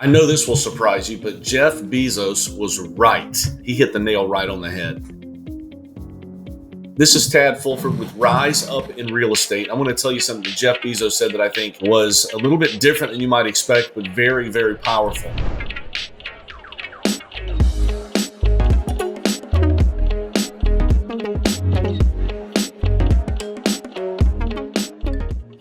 I know this will surprise you, but Jeff Bezos was right. He hit the nail right on the head. This is Tad Fulford with Rise Up in Real Estate. I want to tell you something that Jeff Bezos said that I think was a little bit different than you might expect, but very, very powerful.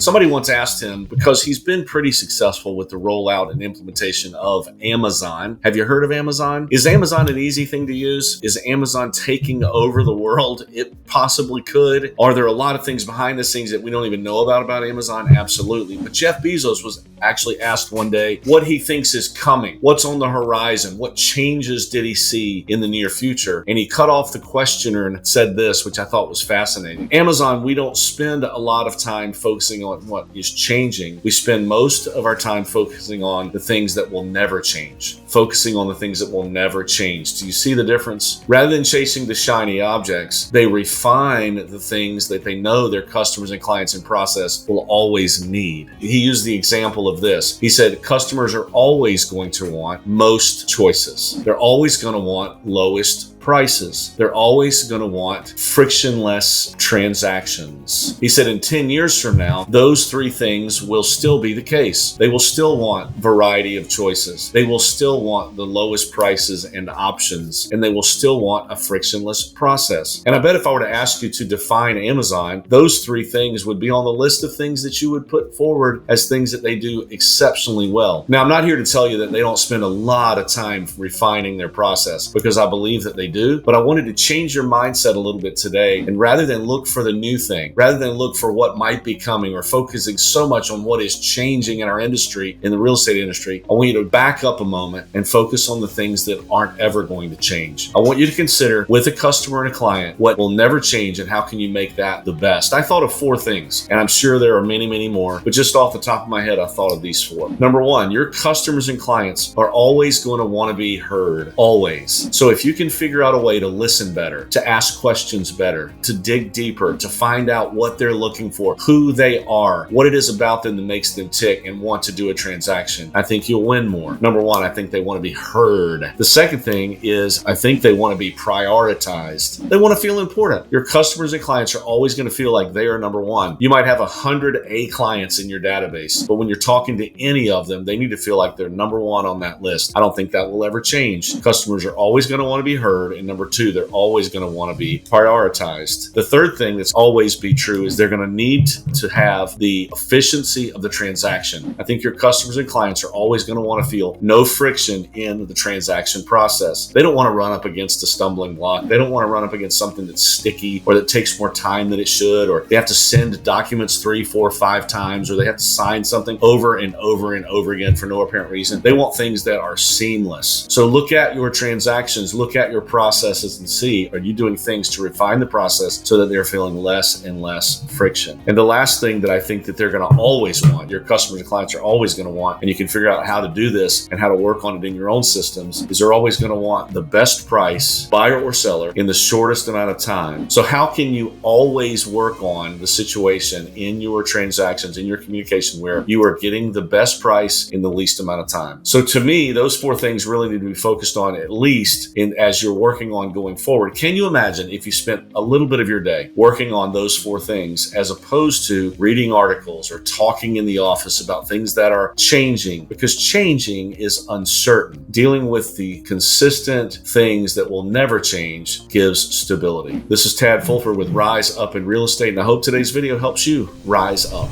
Somebody once asked him, because he's been pretty successful with the rollout and implementation of Amazon. Have you heard of Amazon? Is Amazon an easy thing to use? Is Amazon taking over the world? It possibly could. Are there a lot of things behind the scenes that we don't even know about Amazon? Absolutely. But Jeff Bezos was actually asked one day what he thinks is coming, what's on the horizon, what changes did he see in the near future? And he cut off the questioner and said this, which I thought was fascinating. Amazon, we don't spend a lot of time focusing on what is changing. We spend most of our time focusing on the things that will never change, focusing on the things that will never change. Do you see the difference? Rather than chasing the shiny objects, they refine the things that they know their customers and clients and process will always need. He used the example of this. He said, customers are always going to want most choices. They're always going to want lowest prices. They're always going to want frictionless transactions. He said in 10 years from now, those three things will still be the case. They will still want variety of choices. They will still want the lowest prices and options, and they will still want a frictionless process. And I bet if I were to ask you to define Amazon, those three things would be on the list of things that you would put forward as things that they do exceptionally well. Now, I'm not here to tell you that they don't spend a lot of time refining their process, because I believe that they do, but I wanted to change your mindset a little bit today. And rather than look for the new thing, rather than look for what might be coming or focusing so much on what is changing in our industry, in the real estate industry, I want you to back up a moment and focus on the things that aren't ever going to change. I want you to consider with a customer and a client what will never change and how can you make that the best. I thought of 4 things, and I'm sure there are many, many more, but just off the top of my head, I thought of these 4. Number 1, your customers and clients are always going to want to be heard, always. So if you can figure out a way to listen better, to ask questions better, to dig deeper, to find out what they're looking for, who they are, what it is about them that makes them tick and want to do a transaction, I think you'll win more. Number 1, I think they want to be heard. The second thing is I think they want to be prioritized. They want to feel important. Your customers and clients are always going to feel like they are number 1. You might have 100 A clients in your database, but when you're talking to any of them, they need to feel like they're number 1 on that list. I don't think that will ever change. Customers are always going to want to be heard. And number 2, they're always going to want to be prioritized. The third thing that's always be true is they're going to need to have the efficiency of the transaction. I think your customers and clients are always going to want to feel no friction in the transaction process. They don't want to run up against a stumbling block. They don't want to run up against something that's sticky or that takes more time than it should, or they have to send documents 3, 4, 5 times, or they have to sign something over and over and over again for no apparent reason. They want things that are seamless. So look at your transactions, look at your processes and see, are you doing things to refine the process so that they're feeling less and less friction? And the last thing that I think that they're going to always want, your customers and clients are always going to want, and you can figure out how to do this and how to work on it in your own systems, is they're always going to want the best price, buyer or seller, in the shortest amount of time. So how can you always work on the situation in your transactions, in your communication, where you are getting the best price in the least amount of time? So to me, those 4 things really need to be focused on, at least as you're working on going forward. Can you imagine if you spent a little bit of your day working on those 4 things as opposed to reading articles or talking in the office about things that are changing? Because changing is uncertain. Dealing with the consistent things that will never change gives stability. This is Tad Fulford with Rise Up in Real Estate, and I hope today's video helps you rise up.